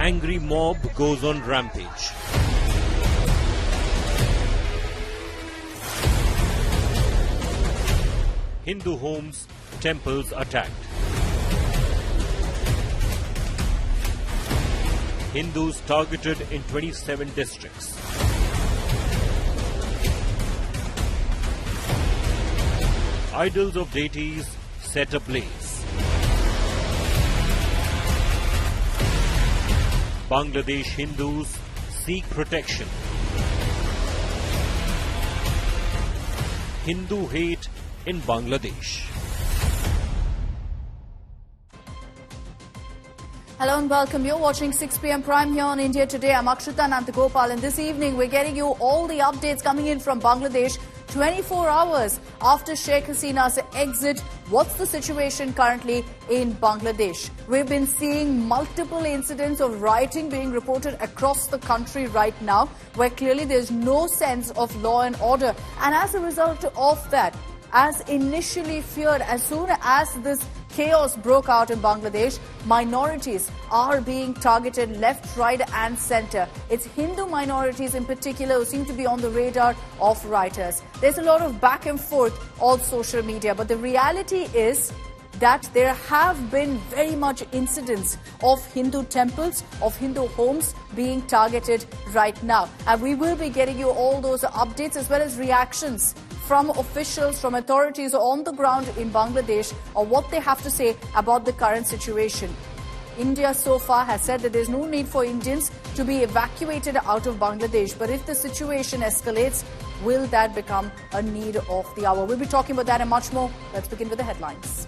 angry mob goes on rampage. Hindu homes, temples attacked. Hindus targeted in 27 districts. Idols of deities set ablaze. Bangladesh Hindus seek protection. Hindu hate in Bangladesh. Hello and welcome. You're watching 6 p.m. Prime here on India Today. I'm Akshita Nandagopal, and this evening we're getting you all the updates coming in from Bangladesh 24 hours after Sheikh Hasina's exit. What's the situation currently in Bangladesh? We've been seeing multiple incidents of rioting being reported across the country right now, where clearly there's no sense of law and order. And as a result of that, as initially feared, as soon as this chaos broke out in Bangladesh, minorities are being targeted left, right and centre. It's Hindu minorities in particular who seem to be on the radar of rioters. There's a lot of back and forth on social media, but the reality is that there have been very much incidents of Hindu temples, of Hindu homes being targeted right now. And we will be getting you all those updates as well as reactions from officials, from authorities on the ground in Bangladesh, or what they have to say about the current situation. India so far has said that there's no need for Indians to be evacuated out of Bangladesh. But if the situation escalates, will that become a need of the hour? We'll be talking about that and much more. Let's begin with the headlines.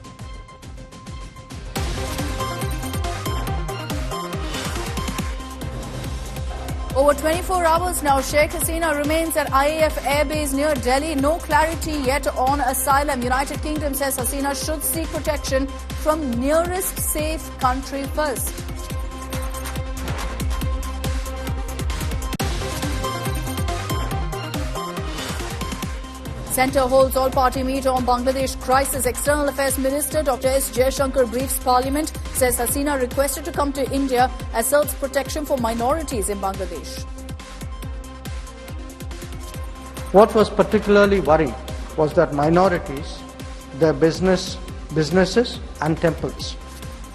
Over 24 hours now, Sheikh Hasina remains at IAF airbase near Delhi. No clarity yet on asylum. United Kingdom says Hasina should seek protection from nearest safe country first. Centre holds all-party meet on Bangladesh crisis. External Affairs Minister Dr. S. Jaishankar briefs Parliament, says Hasina requested to come to India, asserts protection for minorities in Bangladesh. What was particularly worrying was that minorities, their businesses and temples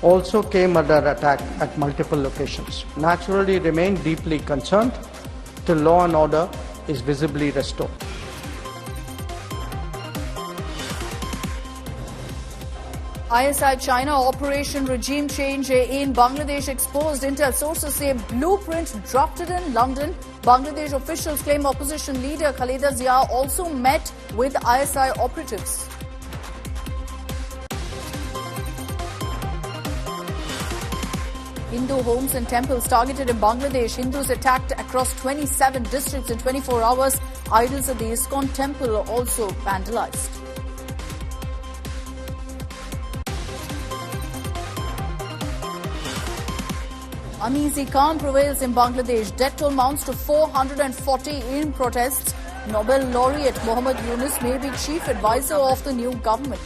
also came under attack at multiple locations. Naturally remain deeply concerned till law and order is visibly restored. ISI China operation regime change in Bangladesh exposed. Intel sources say blueprint drafted in London. Bangladesh officials claim opposition leader Khaleda Zia also met with ISI operatives. Hindu homes and temples targeted in Bangladesh. Hindus attacked across 27 districts in 24 hours. Idols at the ISKCON temple also vandalized. Uneasy calm prevails in Bangladesh. Death toll mounts to 440 in protests. Nobel laureate Muhammad Yunus may be chief advisor of the new government.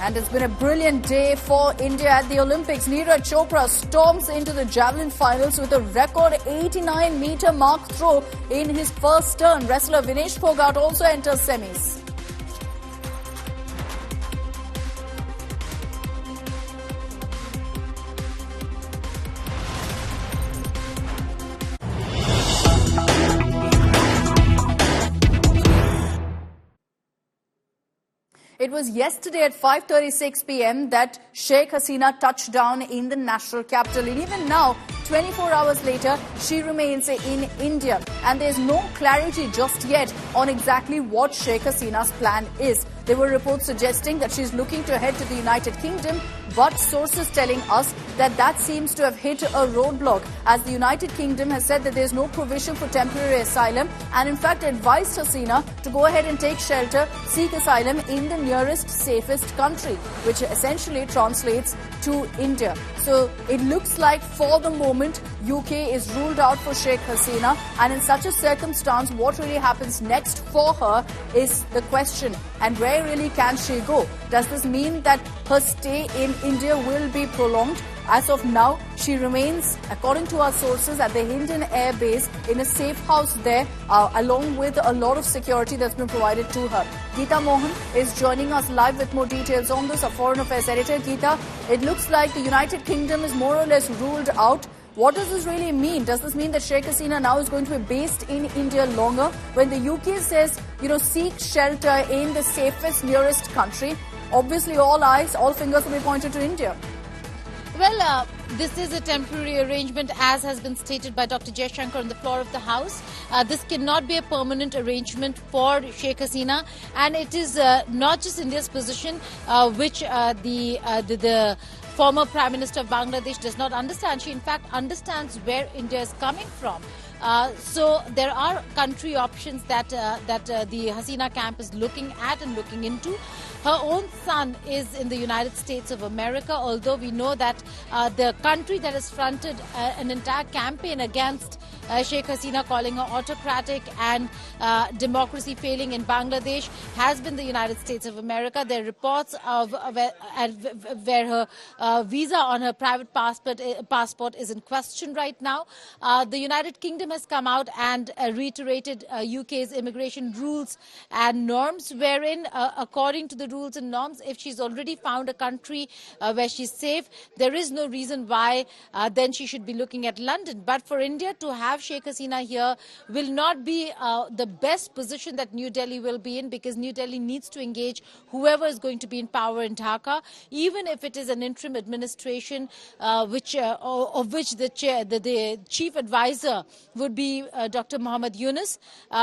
And it's been a brilliant day for India at the Olympics. Neeraj Chopra storms into the javelin finals with a record 89-meter mark throw in his first turn. Wrestler Vinesh Phogat also enters semis. It was yesterday at 5:36 p.m. that Sheikh Hasina touched down in the national capital. And even now, 24 hours later, she remains in India. And there's no clarity just yet on exactly what Sheikh Hasina's plan is. There were reports suggesting that she's looking to head to the United Kingdom, but sources telling us that that seems to have hit a roadblock, as the United Kingdom has said that there's no provision for temporary asylum and in fact advised Hasina to go ahead and take shelter, seek asylum in the nearest safest country, which essentially translates to India. So it looks like for the moment UK is ruled out for Sheikh Hasina, and in such a circumstance what really happens next for her is the question. And where where really can she go? Does this mean that her stay in India will be prolonged? As of now, she remains, according to our sources, at the Hindon Air Base in a safe house there, along with a lot of security that's been provided to her. Geeta Mohan is joining us live with more details on this, a Foreign Affairs editor. Geeta, it looks like the United Kingdom is more or less ruled out. What does this really mean? Does this mean that Sheikh Hasina now is going to be based in India longer? When the UK says, seek shelter in the safest, nearest country, obviously all eyes, all fingers will be pointed to India. Well, this is a temporary arrangement, as has been stated by Dr. Jaishankar on the floor of the House. This cannot be a permanent arrangement for Sheikh Hasina, and it is not just India's position, which the former Prime Minister of Bangladesh does not understand. She, in fact, understands where India is coming from. So there are country options that the Hasina camp is looking at and looking into. Her own son is in the United States of America, although we know that the country that has fronted an entire campaign against Sheikh Hasina, calling her autocratic and democracy failing in Bangladesh, has been the United States of America. There are reports of where her visa on her private passport is in question right now. The United Kingdom has come out and reiterated UK's immigration rules and norms, wherein, according to the rules and norms, if she's already found a country where she's safe, there is no reason why then she should be looking at London. But for India to have Sheikh Hasina here will not be the best position that New Delhi will be in, because New Delhi needs to engage whoever is going to be in power in Dhaka, even if it is an interim administration of which the chief advisor would be Dr. Muhammad Yunus.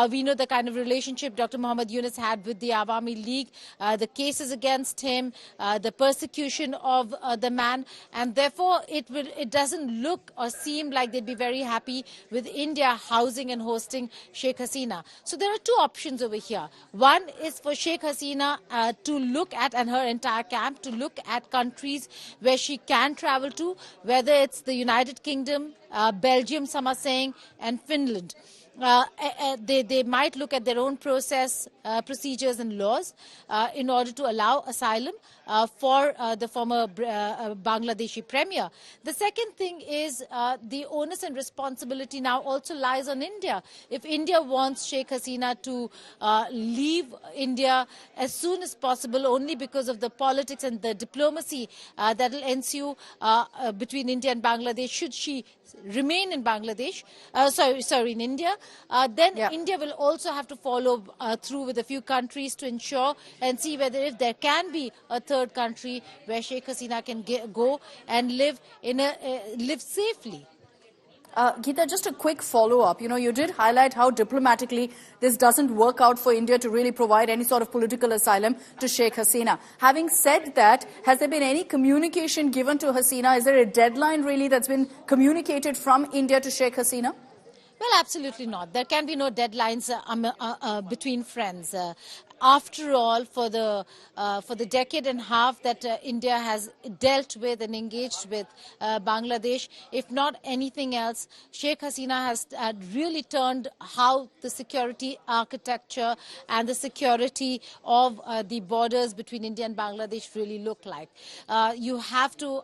We know the kind of relationship Dr. Muhammad Yunus had with the Awami League, the cases against him, the persecution of the man, and therefore it doesn't look or seem like they'd be very happy with India housing and hosting Sheikh Hasina. So there are two options over here. One is for Sheikh Hasina to look at, and her entire camp, to look at countries where she can travel to, whether it's the United Kingdom, Belgium, some are saying, and Finland. They might look at their own procedures and laws in order to allow asylum for the former Bangladeshi premier. The second thing is the onus and responsibility now also lies on India. If India wants Sheikh Hasina to leave India as soon as possible, only because of the politics and the diplomacy that will ensue between India and Bangladesh, should she remain in Bangladesh, in India, then India will also have to follow through with a few countries to ensure and see whether if there can be a third country where Sheikh Hasina can go and live safely. Geeta, just a quick follow-up. You did highlight how diplomatically this doesn't work out for India to really provide any sort of political asylum to Sheikh Hasina. Having said that, has there been any communication given to Hasina? Is there a deadline really that's been communicated from India to Sheikh Hasina? Well, absolutely not. There can be no deadlines between friends. After all, for the decade and a half that India has dealt with and engaged with Bangladesh, if not anything else, Sheikh Hasina has really turned how the security architecture and the security of the borders between India and Bangladesh really look like. You have to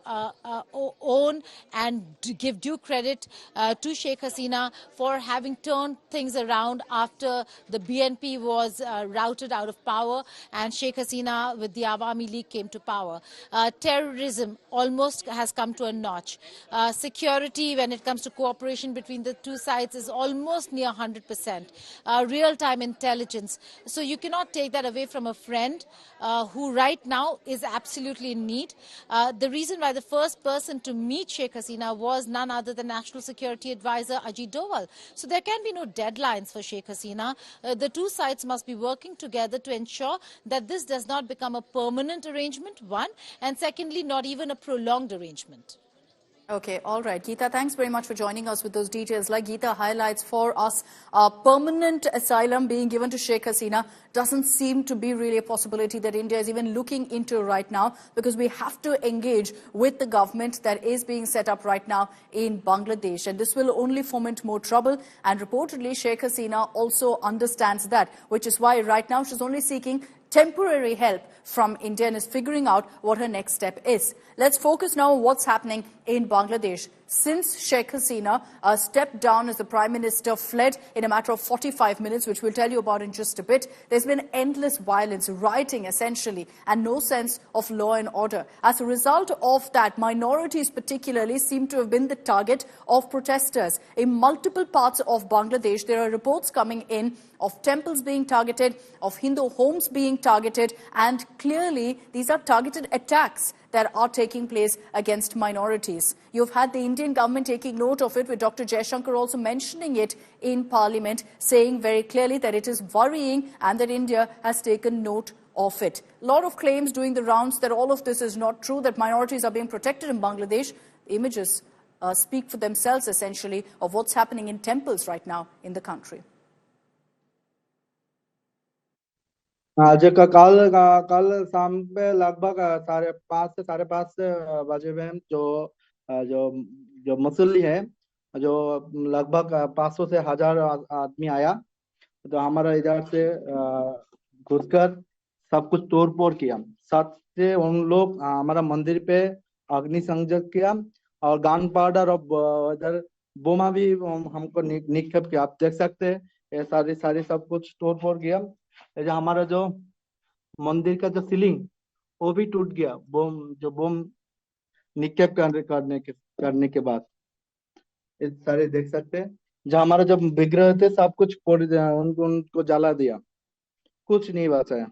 own and give due credit to Sheikh Hasina for having turned things around after the BNP was routed out of power and Sheikh Hasina with the Awami League came to power. Terrorism almost has come to a notch. Security, when it comes to cooperation between the two sides, is almost near 100%. Real-time intelligence. So you cannot take that away from a friend who right now is absolutely in need. The reason why the first person to meet Sheikh Hasina was none other than National Security Advisor Ajit Doval. So there can be no deadlines for Sheikh Hasina. The two sides must be working together to ensure that this does not become a permanent arrangement, one, and secondly, not even a prolonged arrangement. Okay, all right. Geeta, thanks very much for joining us with those details. Like Geeta highlights for us, permanent asylum being given to Sheikh Hasina doesn't seem to be really a possibility that India is even looking into right now, because we have to engage with the government that is being set up right now in Bangladesh. And this will only foment more trouble. And reportedly, Sheikh Hasina also understands that, which is why right now she's only seeking temporary help from India and is figuring out what her next step is. Let's focus now on what's happening in Bangladesh. Since Sheikh Hasina stepped down as the Prime Minister, fled in a matter of 45 minutes, which we'll tell you about in just a bit, there's been endless violence, rioting essentially, and no sense of law and order. As a result of that, minorities particularly seem to have been the target of protesters. In multiple parts of Bangladesh, there are reports coming in of temples being targeted, of Hindu homes being targeted, and clearly these are targeted attacks that are taking place against minorities. You've had the Indian government taking note of it, with Dr. Jaishankar also mentioning it in Parliament, saying very clearly that it is worrying and that India has taken note of it. A lot of claims doing the rounds that all of this is not true, that minorities are being protected in Bangladesh. Images speak for themselves, essentially, of what's happening in temples right now in the country. आज कल शाम पे लगभग 5:30 से 5:30 बजे में जो muesli है, जो लगभग 500 से 1000 आदमी आया, तो हमारा इधर से घुसकर सब कुछ तोड़ फोड़ किया। साथ से उन लोग हमारा मंदिर पे अग्नि संयोग किया और गन पाउडर और इधर बोमा भी हमको निक्षेप किया। आप देख सकते हैं ये सारी सब कुछ तोड़ फोड़ किया। जो हमारा जो मंदिर का जो सीलिंग वो भी टूट गया, बोम निक्षेप करने के बाद। ये सारे देख सकते हैं, जहाँ हमारा जब विग्रह थे सब कुछ फोड़ दिया, उनको जला दिया, कुछ नहीं बचा है।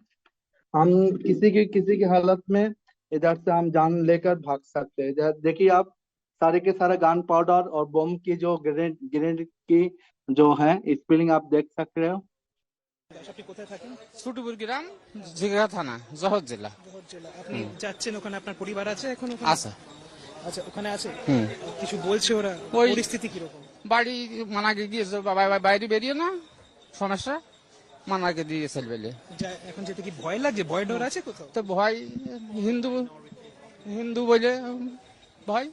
हम किसी की हालत में इधर से हम जान लेकर भाग सकते हैं। देखिए आप सारे के सारे गन पाउडर और बम की जो ग्रेनेड की जो है स्पेलिंग आप देख सकते हो। ছুটুপুর গ্রাম, জিগরা থানা, জহর জেলা। আপনি যাচ্ছেন ওখানে, আপনার পরিবার আছে এখন ওখানে? আছে। আচ্ছা, ওখানে আছে। কিছু বলছে ওরা? পরিস্থিতি কি রকম? বাড়ি মানাকে গিয়েছে, বাবা বাইরে বেরিয়ে না, সমস্যা মানাকে দিয়ে চলে বেলে। এখন যেতে কি ভয় লাগছে? ভয় ডর আছে কোথাও? তো ভয়, হিন্দু বলে ভয়।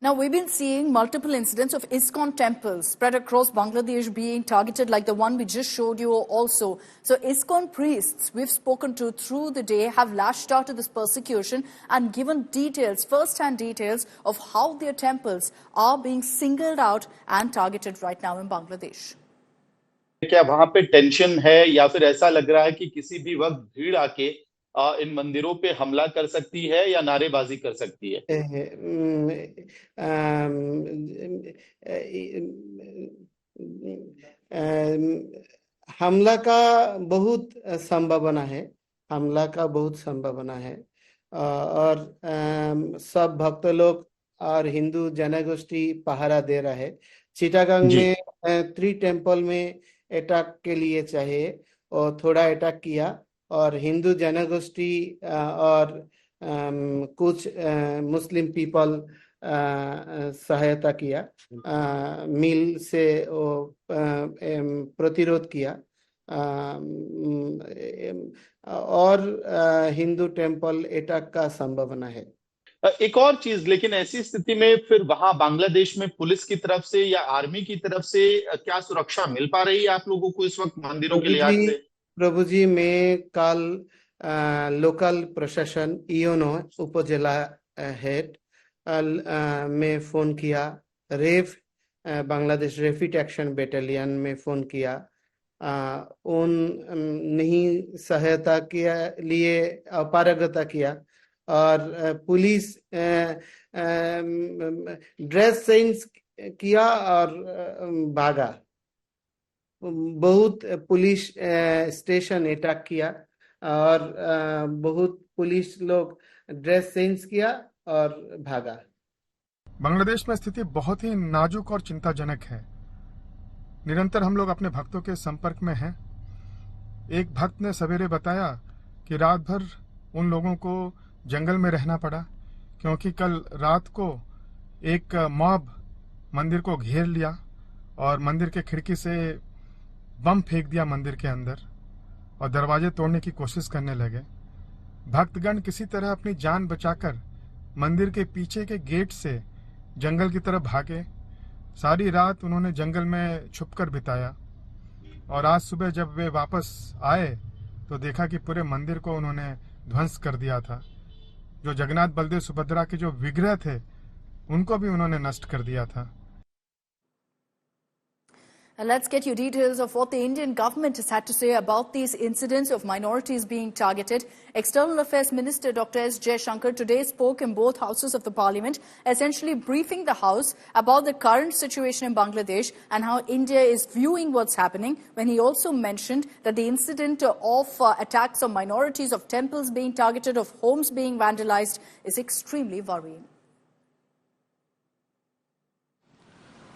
Now, we've been seeing multiple incidents of ISKCON temples spread across Bangladesh being targeted, like the one we just showed you also. So ISKCON priests we've spoken to through the day have lashed out at this persecution and given details, first-hand details of how their temples are being singled out and targeted right now in Bangladesh. क्या वहां पे tension है या फिर ऐसा लग रहा है कि किसी भी वक्त भीड़ आके इन मंदिरों पे हमला कर सकती है या नारेबाजी कर सकती है? हमला का बहुत संभावना है और सब भक्त लोग और हिंदू जनगोष्ठी पहरा दे रहा है। चिटागंग में 3 टेम्पल में अटैक के लिए चाहिए और थोड़ा अटैक किया और हिंदू जनगोष्ठी और कुछ मुस्लिम पीपल सहायता किया, मिल से वो प्रतिरोध किया और हिंदू टेम्पल अटैक का संभावना है। एक और चीज, लेकिन ऐसी स्थिति में फिर वहां बांग्लादेश में पुलिस की तरफ से या आर्मी की तरफ से क्या सुरक्षा मिल पा रही है आप लोगों को इस वक्त मंदिरों के लिहाज से? प्रभु जी, मैं कल लोकल प्रशासन ईओनो उपजिला हेड में फोन किया, बांग्लादेश रैपिड एक्शन बटालियन में फोन किया, उन नहीं सहायता के लिए अपारगता किया और पुलिस ड्रेस चेंज किया और भागा। बहुत पुलिस स्टेशन अटैक किया और बहुत पुलिस लोग ड्रेस चेंज किया और भागा। बांग्लादेश में स्थिति बहुत ही नाजुक और चिंताजनक है। निरंतर हम लोग अपने भक्तों के संपर्क में हैं। एक भक्त ने सवेरे बताया कि रात भर उन लोगों को जंगल में रहना पड़ा क्योंकि कल रात को एक मॉब मंदिर को घेर लिया और मंदिर के खिड़की से बम फेंक दिया मंदिर के अंदर और दरवाजे तोड़ने की कोशिश करने लगे। भक्तगण किसी तरह अपनी जान बचाकर मंदिर के पीछे के गेट से जंगल की तरफ भागे। सारी रात उन्होंने जंगल में छुपकर बिताया। और आज सुबह जब वे वापस आए तो देखा कि पूरे मंदिर को उन्होंने ध्वंस कर दिया था। जो जगन्नाथ बलदेव सुभद्रा के जो विग्रह थे उनको भी उन्होंने नष्ट कर दिया था। And let's get you details of what the Indian government has had to say about these incidents of minorities being targeted. External Affairs Minister Dr. S. Jaishankar today spoke in both houses of the parliament, essentially briefing the House about the current situation in Bangladesh and how India is viewing what's happening, when he also mentioned that the incident of attacks on minorities, of temples being targeted, of homes being vandalized is extremely worrying.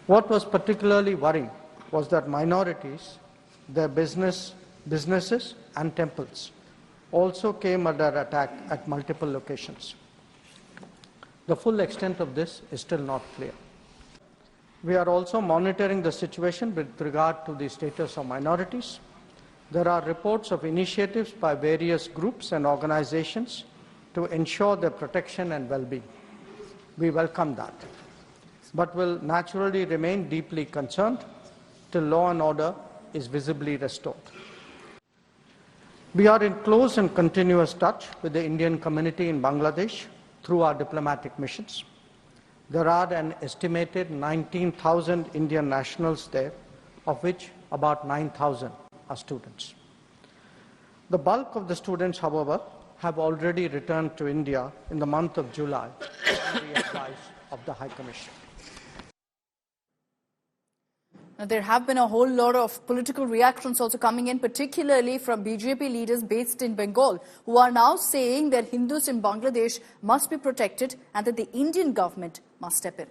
What was particularly worrying was that minorities, their businesses and temples also came under attack at multiple locations. The full extent of this is still not clear. We are also monitoring the situation with regard to the status of minorities. There are reports of initiatives by various groups and organizations to ensure their protection and well-being. We welcome that, but will naturally remain deeply concerned till law and order is visibly restored. We are in close and continuous touch with the Indian community in Bangladesh through our diplomatic missions. There are an estimated 19,000 Indian nationals there, of which about 9,000 are students. The bulk of the students, however, have already returned to India in the month of July on the advice of the High Commission. Now, there have been a whole lot of political reactions also coming in, particularly from BJP leaders based in Bengal, who are now saying that Hindus in Bangladesh must be protected and that the Indian government must step in.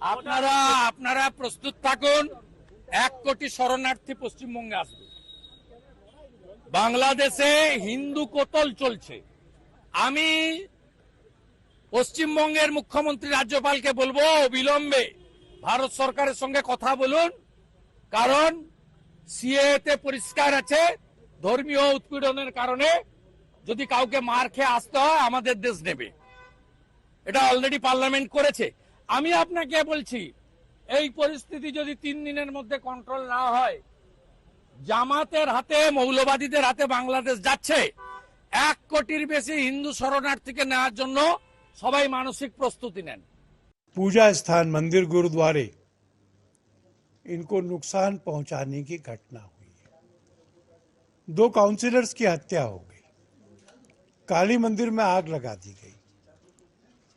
আপনারা প্রস্তুত থাকুন, 1 কোটি শরণার্থী পশ্চিমবঙ্গে আসবে। বাংলাদেশে হিন্দু কতল চলছে। আমি পশ্চিমবঙ্গের মুখ্যমন্ত্রী রাজ্যপালকে বলবো অবিলম্বে ভারত সরকারের সঙ্গে কথা বলুন, কারণ সিএতে পরিষ্কার আছে ধর্মীয় উৎপীড়নের কারণে যদি কাউকে মার খেয়ে আসতে হয় আমাদের দেশ নেবে। এটা অলরেডি পার্লামেন্ট করেছে। আমি আপনাকে বলছি এই পরিস্থিতি যদি 3 দিনের মধ্যে কন্ট্রোল না হয়, জামাতের হাতে, মৌলবাদীদের হাতে বাংলাদেশ যাচ্ছে। 1 কোটির বেশি হিন্দু শরণার্থীকে নেওয়ার জন্য সবাই মানসিক প্রস্তুতি নেন। पूजा स्थान, मंदिर, गुरुद्वारे, इनको नुकसान पहुंचाने की घटना हुई है। 2 काउंसिलर्स की हत्या हो गई, काली मंदिर में आग लगा दी गई।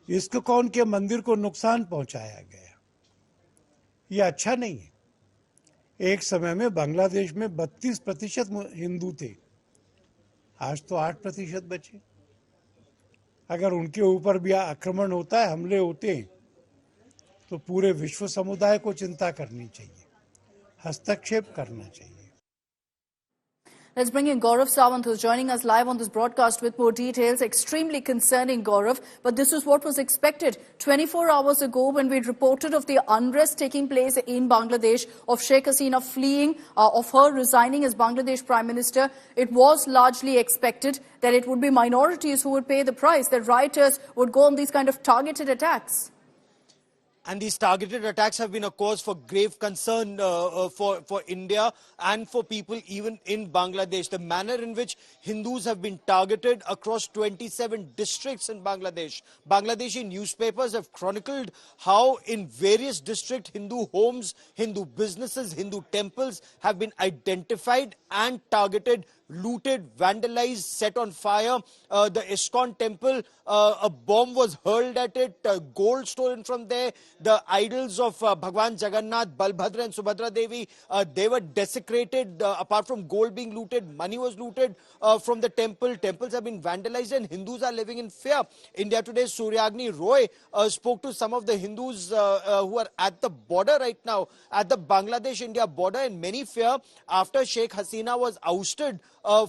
इसको कौन के मंदिर को नुकसान पहुंचाया गया, ये अच्छा नहीं है। एक समय में बांग्लादेश में 32% हिंदू थे, आज तो 8% बचे। अगर उनके ऊपर भी आक्रमण होता है, हमले होते हैं, तो पूरे विश्व समुदाय को चिंता करनी चाहिए, हस्तक्षेप करना चाहिए। Let's bring in Gaurav Sawant, who's joining us live on this broadcast with more details. Extremely concerning, Gaurav, but this is what was expected 24 hours ago when we reported of the unrest taking place in Bangladesh, of Sheikh Hasina fleeing, of her resigning as Bangladesh Prime Minister. It was largely expected that it would be minorities who would pay the price, that rioters would go on these kind of targeted attacks. And these targeted attacks have been a cause for grave concern for India and for people even in Bangladesh. The manner in which Hindus have been targeted across 27 districts in Bangladesh. Bangladeshi newspapers have chronicled how in various districts Hindu homes, Hindu businesses, Hindu temples have been identified and targeted, looted, vandalized, set on fire. The ISKCON temple, a bomb was hurled at it, gold stolen from there. The idols of Bhagwan Jagannath, Balbhadra and Subhadra Devi, they were desecrated. Apart from gold being looted, money was looted from the temple. Temples have been vandalized and Hindus are living in fear. India Today's Suryagni Roy spoke to some of the Hindus who are at the border right now, at the Bangladesh-India border, and many fear after Sheikh Hasina was ousted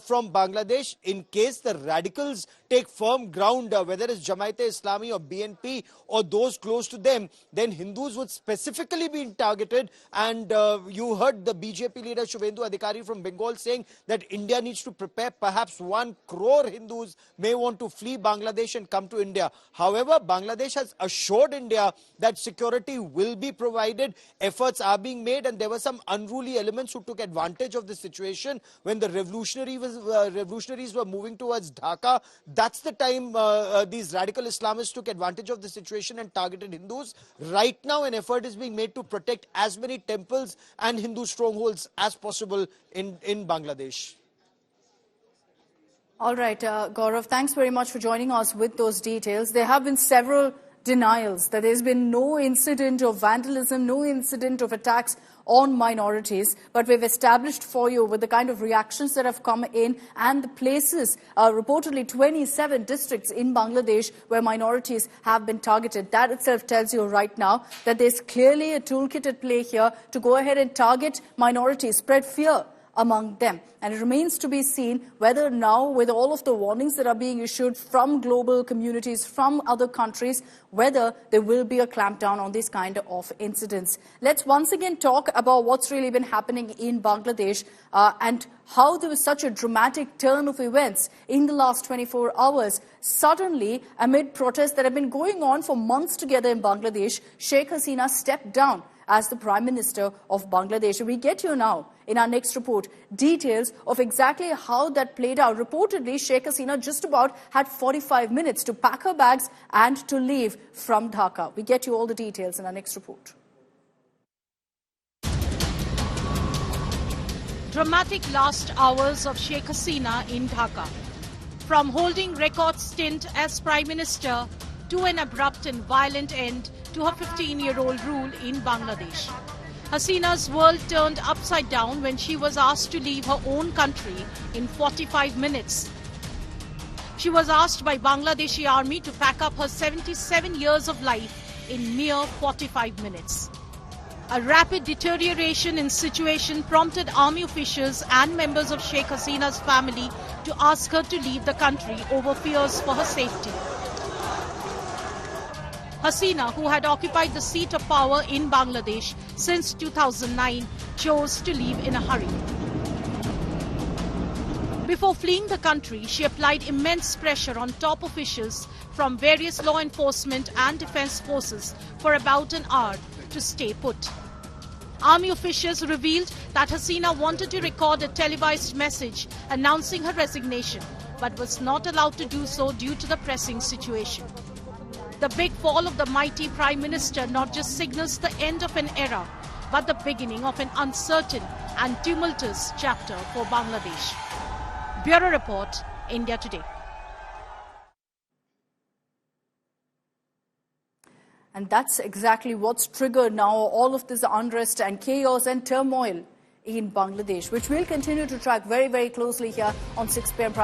from Bangladesh, in case the radicals take firm ground, whether it's Jamaat-e-Islami or BNP or those close to them, then Hindus would specifically be targeted. And you heard the BJP leader Shubhendu Adhikari from Bengal saying that India needs to prepare. Perhaps 1 crore Hindus may want to flee Bangladesh and come to India. However, Bangladesh has assured India that security will be provided. Efforts are being made, and there were some unruly elements who took advantage of the situation when the revolutionaries were moving towards Dhaka. That's the time these radical Islamists took advantage of the situation and targeted Hindus. Right now, an effort is being made to protect as many temples and Hindu strongholds as possible in Bangladesh. All right, Gaurav, thanks very much for joining us with those details. There have been several denials that there's been no incident of vandalism, no incident of attacks on minorities, but we've established for you with the kind of reactions that have come in and the places, reportedly 27 districts in Bangladesh where minorities have been targeted. That itself tells you right now that there's clearly a toolkit at play here to go ahead and target minorities, spread fear among them. And it remains to be seen whether now, with all of the warnings that are being issued from global communities, from other countries, whether there will be a clampdown on these kind of incidents. Let's once again talk about what's really been happening in Bangladesh and how there was such a dramatic turn of events in the last 24 hours. Suddenly, amid protests that have been going on for months together in Bangladesh, Sheikh Hasina stepped down as the Prime Minister of Bangladesh. We get you now, in our next report, details of exactly how that played out. Reportedly, Sheikh Hasina just about had 45 minutes to pack her bags and to leave from Dhaka. We get you all the details in our next report. Dramatic last hours of Sheikh Hasina in Dhaka. From holding record stint as Prime Minister to an abrupt and violent end to her 15-year-old rule in Bangladesh. Hasina's world turned upside down when she was asked to leave her own country in 45 minutes. She was asked by Bangladeshi army to pack up her 77 years of life in mere 45 minutes. A rapid deterioration in situation prompted army officials and members of Sheikh Hasina's family to ask her to leave the country over fears for her safety. Hasina, who had occupied the seat of power in Bangladesh since 2009, chose to leave in a hurry. Before fleeing the country, she applied immense pressure on top officials from various law enforcement and defense forces for about an hour to stay put. Army officials revealed that Hasina wanted to record a televised message announcing her resignation, but was not allowed to do so due to the pressing situation. The big fall of the mighty Prime Minister not just signals the end of an era, but the beginning of an uncertain and tumultuous chapter for Bangladesh. Bureau Report, India Today. And that's exactly what's triggered now all of this unrest and chaos and turmoil in Bangladesh, which we'll continue to track very, very closely here on 6 p.m. Prime.